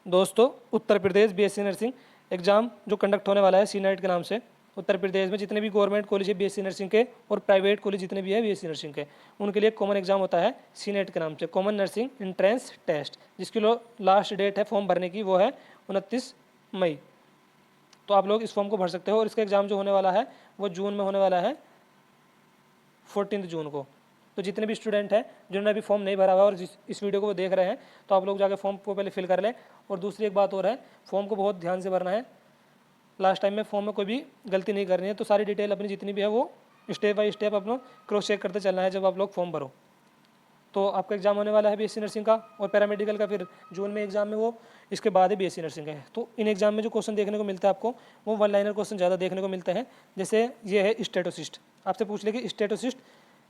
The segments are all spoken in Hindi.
दोस्तों, Uttar Pradesh BSc nursing exam जो कंडक्ट होने वाला है सी नेट के नाम से, उत्तर प्रदेश में जितने भी गवर्नमेंट कॉलेज है बीएससी नर्सिंग के और प्राइवेट कॉलेज जितने भी है बीएससी नर्सिंग के, उनके लिए कॉमन एग्जाम होता है सी नेट के नाम से, कॉमन नर्सिंग एंट्रेंस टेस्ट, जिसकी लास्ट डेट है फॉर्म भरने की वो है 29 मई। तो आप लोग इस फॉर्म को भर सकते हो और इसका एग्ज़ाम जो होने वाला है वो जून में होने वाला है 14 जून को। तो जितने भी स्टूडेंट हैं जिन्होंने अभी फॉर्म नहीं भरा हुआ और इस वीडियो को वो देख रहे हैं, तो आप लोग जाके फॉर्म को पहले फिल कर लें। और दूसरी एक बात और है, फॉर्म को बहुत ध्यान से भरना है। लास्ट टाइम में फॉर्म में कोई भी गलती नहीं करनी है, तो सारी डिटेल अपनी जितनी भी है वो स्टेप बाय स्टेप अपना क्रॉस चेक करते चलना है जब आप लोग फॉर्म भरो। तो आपका एग्जाम होने वाला है बीएससी नर्सिंग का, और पैरामेडिकल का फिर जून में एग्जाम में वो इसके बाद ही बीएससी नर्सिंग का है। तो इन एग्जाम में जो क्वेश्चन देखने को मिलता है आपको, वो वन लाइनर क्वेश्चन ज़्यादा देखने को मिलते हैं। जैसे ये है स्टेटोसिस्ट, आपसे पूछ ले कि स्टेटोसिस्ट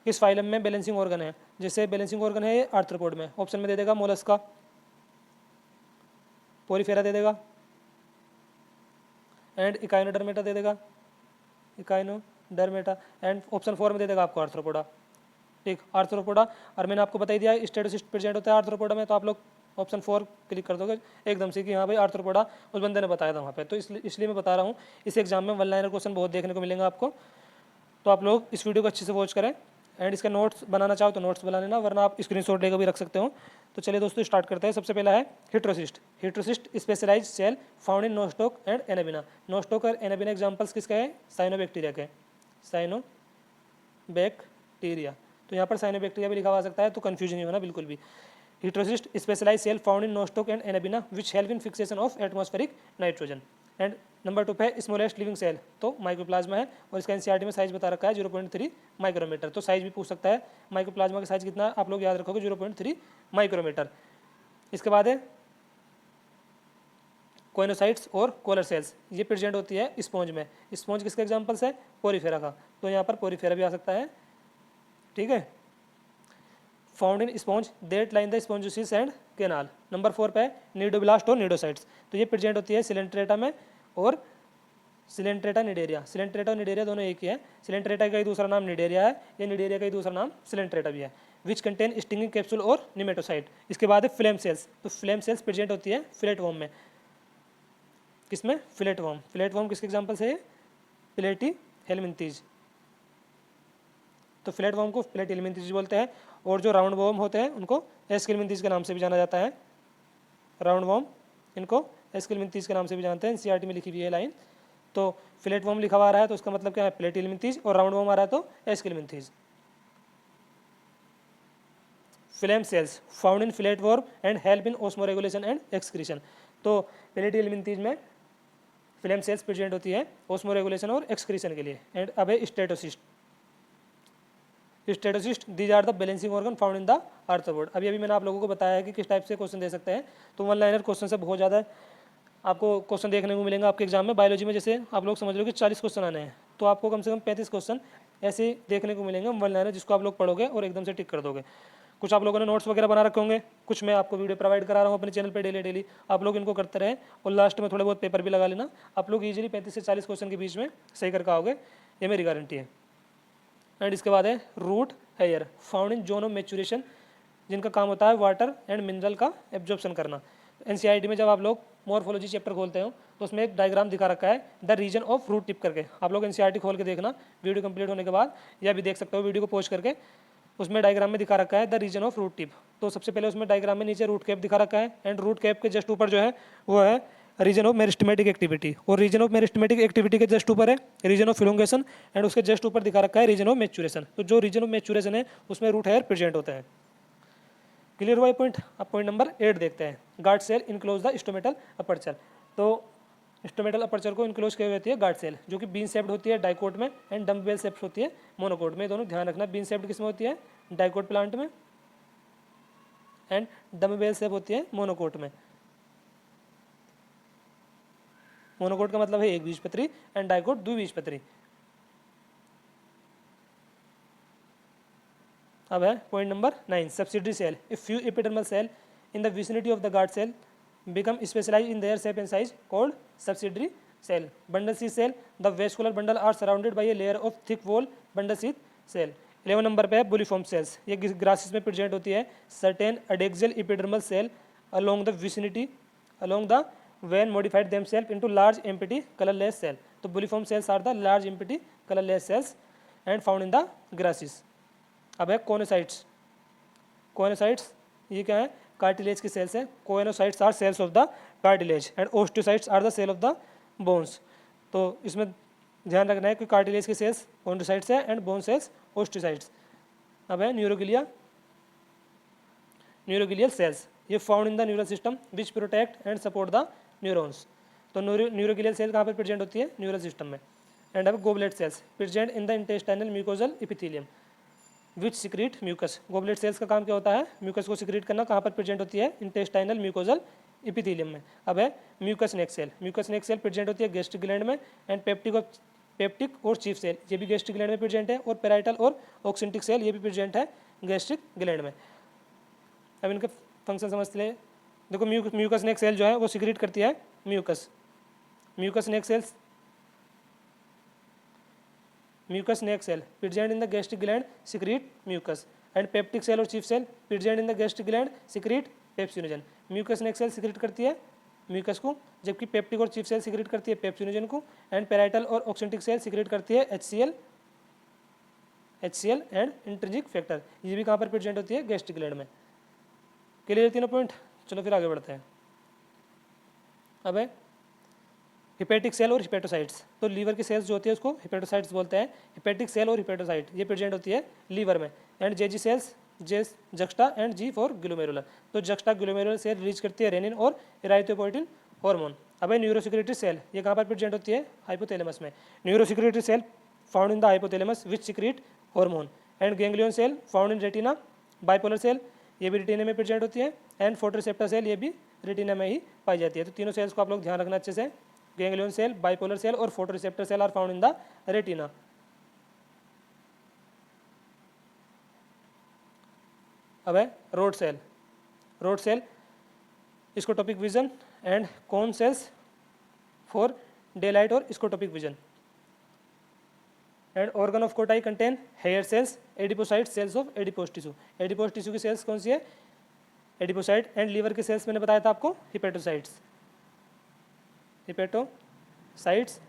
किस फाइलम में बैलेंसिंग ऑर्गन है। जैसे बैलेंसिंग ऑर्गन है ये आर्थ्रोपोड में, ऑप्शन में दे देगा मोलस्का, पोरीफेरा दे देगा एंड इकाइनोडर्मेटा दे देगा, इकाइनोडर्मेटा, एंड ऑप्शन 4 में दे देगा आपको आर्थ्रोपोडा। ठीक, आर्थ्रोपोडा, और मैंने आपको बता ही दिया स्टेटोसिस्ट प्रेजेंट होता है आर्थ्रोपोडा में, तो आप लोग ऑप्शन 4 क्लिक कर दोगे एकदम से कि हाँ भाई आर्थ्रोपोडा उस बंदे ने बताया था वहाँ पे। तो इसलिए मैं बता रहा हूँ, इस एग्जाम में वन लाइनर क्वेश्चन बहुत देखने को मिलेंगे आपको। तो आप लोग इस वीडियो को अच्छे से वॉच करें, एंड इसका नोट्स बनाना चाहो तो नोट्स बना लेना, वरना आप स्क्रीनशॉट लेकर भी रख सकते हो। तो चलिए दोस्तों स्टार्ट करते हैं। सबसे पहला है heterocyst. Heterocyst specialised cell found in Nostoc and Anabaena. Nostoc और एनाबिना एग्जाम्पल्स किसके हैं? साइनोबैक्टीरिया के, साइनोबैक्टीरिया। तो यहाँ पर साइनोबैक्टीरिया भी लिखा हुआ सकता है, तो कन्फ्यूजन नहीं होना बिल्कुल भी। Heterocyst specialised cell found in Nostoc and Anabaena which help in fixation of atmospheric nitrogen. And number 2 पे स्मॉलेस्ट लिविंग सेल, तो माइक्रोप्लाज्मा है, और इसका एनसीईआरटी में साइज बता रखा है 0.3 माइक्रोमीटर। तो साइज भी पूछ सकता है, माइक्रोप्लाज्मा का साइज कितना आप लोग याद रखोगे, 0.3 माइक्रोमीटर। इसके बाद है कोइनोसाइट्स और कोलर सेल्स, ये प्रेजेंट होती है स्पॉन्ज में। स्पॉन्ज किसके एग्जाम्पल्स है? पोरीफेरा का, तो यहाँ पर पोरीफेरा भी आ सकता है। ठीक है, found in sponge that line the spongocoel and canal. Number 4 पे नीडोब्लास्ट और नीडोसाइट्स, तो ये प्रेजेंट होती है सिलेंट्रेटा में और सिलेंट्रेटा निडेरिया। सिलेंट्रेटा और निडेरिया दोनों एक ही है। सिलेंट्रेटा का ही दूसरा नाम निडेरिया है, या निडेरिया का ही दूसरा नाम सिलेंट्रेटा भी है। विच कंटेन स्टिंगिंग कैप्सूल और निमेटोसाइट। इसके बाद है फ्लेम सेल्स, तो फ्लेम सेल्स प्रेजेंट होती है फिलेट वॉर्म में। किसमें? Flat worm. फिलेट वॉर्म किसके एग्जाम्पल से? प्लेटी हेलमिंथीज। तो फ्लैट वॉर्म को प्लेटी हेलमिंथीज बोलते हैं, और जो राउंड वॉर्म होते हैं उनको एस्केलमिंथीज के नाम से भी जाना जाता है। राउंड वॉर्म इनको एस्केलमिंथीज के नाम से भी जानते हैं, एनसीईआरटी में लिखी हुई है लाइन। तो फिलेट वॉर्म लिखा हुआ आ रहा है तो उसका मतलब क्या है? प्लेटी हेलमिंथीज, और राउंड वॉर्म आ रहा है तो aschelminthes. Flame cells found in flat worm and help in osmoregulation and excretion. तो प्लेटी हेलमिंथीज में फ्लेम सेल्स प्रेजेंट होती है ऑस्मो रेगुलेशन और एक्सक्रीशन के लिए। एंड अब है statocyst. Statocyst these are the balancing organ found in the arthropod. अभी मैंने आप लोगों को बताया है कि किस टाइप से क्वेश्चन दे सकते हैं। तो वन लाइनर क्वेश्चन से बहुत ज़्यादा आपको क्वेश्चन देखने को मिलेंगे आपके एग्जाम में। बायोलॉजी में जैसे आप लोग समझ लो कि 40 क्वेश्चन आने हैं, तो आपको कम से कम 35 क्वेश्चन ऐसे देखने को मिलेंगे वन लाइनर, जिसको आप लोग पढ़ोगे और एकदम से टिक कर दोगे। कुछ आप लोगों ने नोट्स वगैरह बना रखे होंगे, कुछ मैं आपको वीडियो प्रोवाइड करा रहा हूँ अपने चैनल पे डेली। आप लोग इनको करते रहें, और लास्ट में थोड़े बहुत पेपर भी लगा लेना। आप लोग ईजिली 35 से 40 क्वेश्चन के बीच में सही करके आओगे, ये मेरी गारंटी है। एंड इसके बाद है root hair found in zone of maturation, जिनका काम होता है वाटर एंड मिनरल का एब्जॉर्प्शन करना। एनसीईआरटी में जब आप लोग मॉर्फोलॉजी चैप्टर खोलते हो तो उसमें एक डायग्राम दिखा रखा है the region of root tip करके। आप लोग एनसीईआरटी खोल के देखना वीडियो कंप्लीट होने के बाद, या भी देख सकते हो वीडियो को पॉज करके। उसमें डायग्राम में दिखा रखा है the region of root tip. तो सबसे पहले उसमें डायग्राम में नीचे रूट कैप दिखा रखा है, एंड रूट कैप के जस्ट ऊपर जो है वो है रीजन ऑफ मेरिस्टेमेटिक एक्टिविटी, और रीजन ऑफ मेरिस्टेमेटिक एक्टिविटी के जस्ट ऊपर है रीजन ऑफ इलोंगेशन, एंड उसके जस्ट ऊपर दिखा रखा है रीजन ऑफ मैच्योरेशन। तो जो रीजन ऑफ मैच्योरेशन है उसमें रूट हेयर प्रेजेंट होता है। क्लियर हुआ पॉइंट? अब पॉइंट नंबर 8 देखते हैं। Guard cell enclose the stomatal aperture. तो स्टोमेटल अपर्चर को इनक्लोज किया होती है गार्ड सेल, जो कि बीन शेप्ड होती है डाइकोट में, एंड डम्बेल शेप्ड होती है मोनोकोट में। दोनों ध्यान रखना, बीन शेप्ड किसमें होती है? डाइकोट प्लांट में, एंड डम्बेल शेप होती है मोनोकोट में। मोनोकोट का मतलब है एक बीजपत्री, एंड डाइकोट द्विबीजपत्री। अब है point number 9 subsidiary cell. A few epidermal cell in the vicinity of the guard cell become specialized in their shape and size called subsidiary cell. Bundle sheath cell, the vascular bundle are surrounded by a layer of thick wall bundle sheath cell. 11 number पे है बुलिफॉर्म सेल्स, ये ग्रासिस में प्रेजेंट होती है। Certain adaxial epidermal cell along the vicinity along the vein modified themselves into large empty colorless cell. तो bulliform cells are the large empty colorless cells and found in the grasses. अब है कोनोसाइट्स. कोनोसाइट्स ये क्या है? कार्टिलेज की सेल्स है. Chondrocytes are cells of the cartilage and osteocytes are the cell of the bones. तो इसमें ध्यान रखना है कि कार्टिलेज की सेल्स कोनोसाइट्स है एंड बोन सेल्स ओस्टियोसाइट्स. अब है न्यूरोगिलिया. न्यूरोगिलियल सेल्स ये found in the neural system which protect and support the neurons. तो न्यूरोगिलियल सेल कहाँ पर प्रेजेंट होती है? न्यूरल सिस्टम में. एंड अब goblet cells present in the intestinal mucosal epithelium which secrete mucus. Goblet cells का काम क्या होता है? म्यूकस को सिक्रीट करना. कहाँ पर प्रेजेंट होती है? इंटेस्टाइनल म्यूकोजल एपिथेलियम में. अब है mucus neck cell. Mucus neck cell present होती है गैस्ट्रिक ग्लैंड में एंड पेप्टिक और चीफ सेल ये भी गैस्ट्रिक ग्लैंड में प्रेजेंट है और पेराइटल और ऑक्सिंटिक सेल ये भी प्रेजेंट है गैस्ट्रिक ग्लैंड में. अब इनके फंक्शन समझते हैं. देखो म्यूकस नेक सेल जो है वो सिक्रीट करती है mucus. Mucus neck cell present in the gastric gland secrete mucus and peptic cell और chief cell present in the gastric gland secrete pepsinogen. Mucus neck cell secrete करती है म्यूकस को जबकि पेप्टिक और चीफ सेल सिक्रीट करती है पेप्सिनोजन को एंड पेराइटल और ऑक्सिंटिक सेल सिक्रीट करती है HCl एंड इंट्रिंसिक फैक्टर. ये भी कहाँ पर प्रेजेंट होती है? गैस्ट्रिक ग्लैंड में. क्लियर तीनों पॉइंट. चलो फिर आगे बढ़ते हैं. अब है हिपेटिक सेल और हिपेटोसाइट्स. तो लीवर की सेल्स जो होती है उसको हिपेटोसाइट्स बोलते हैं. हिपेटिक सेल और हिपेटोसाइट ये प्रेजेंट होती है लीवर में. And JG cells juxta and G for glomerular. तो जक्स्टा ग्लोमेरुलर सेल रिलीज करती है रेनिन और इराइथोपोएटिन हार्मोन. अब है न्यूरोसिक्रेटरी सेल ये कहाँ पर प्रेजेंट होती है? हाइपोथैलेमस में. Neurosecretory cell found in the hypothalamus which secrete hormone. And ganglion cell found in retina. Bipolar cell ये भी रेटिना में प्रेजेंट होती है एंड फोटोरिसेप्टर सेल ये भी रेटिना में ही पाई जाती है. तो तीनों सेल्स को आप लोग ध्यान रखना अच्छे से. गैंग्लियन सेल, बाइपोलर सेल और photoreceptor cell are found in the retina. अब है rod cell. Rod cell scotopic vision and cone cells for daylight और scotopic vision. And organ of Corti contain hair cells, adipocyte cells of adipose tissue. Adipose tissue की सेल्स कौन सी है? एडिपोसाइट. एंड लीवर की सेल्स मैंने बताया था आपको हिपेटोसाइट्स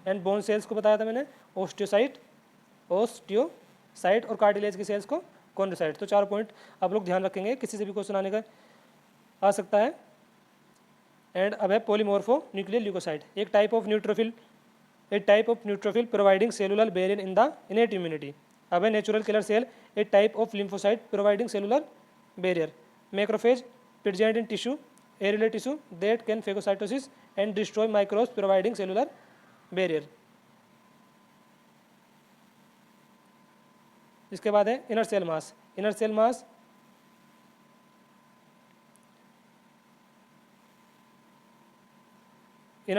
एंड बोन सेल्स को बताया था मैंने ओस्टियोसाइट और कार्टिलेज की सेल्स को कॉन्ड्रोसाइट. तो 4 पॉइंट आप लोग ध्यान रखेंगे. किसी से भी क्वेश्चन आने का आ सकता है. एंड अब है पॉलीमॉर्फो न्यूक्लियर ल्यूकोसाइट. एक type of neutrophil providing cellular barrier in the innate immunity. अब है natural killer cell a type of lymphocyte providing cellular barrier. Macrophage present in tissue aerial tissue that can phagocytosis and destroy microbes providing cellular barrier. इसके बाद है inner cell mass. Inner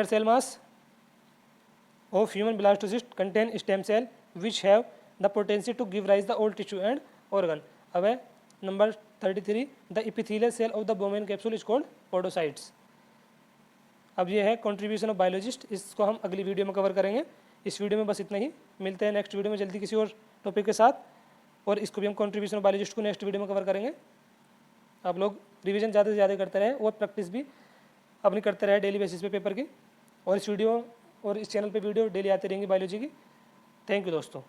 cell mass of human blastocyst contain stem cell which have the potency to give rise the all tissue and organ. अब है number 33 the epithelial cell of the bovine capsule is called podocytes. अब ये है कंट्रीब्यूशन ऑफ बायोलॉजिस्ट. इसको हम अगली वीडियो में कवर करेंगे. इस वीडियो में बस इतना ही. मिलते हैं नेक्स्ट वीडियो में जल्दी किसी और टॉपिक के साथ. और इसको भी हम कंट्रीब्यूशन ऑफ बायोलॉजिस्ट को नेक्स्ट वीडियो में कवर करेंगे. आप लोग रिवीजन ज़्यादा से ज़्यादा करते रहे और प्रैक्टिस भी अपनी करते रहे डेली बेसिस पे पेपर की. और इस चैनल पे वीडियो डेली आती रहेंगी बायोलॉजी की. थैंक यू दोस्तों.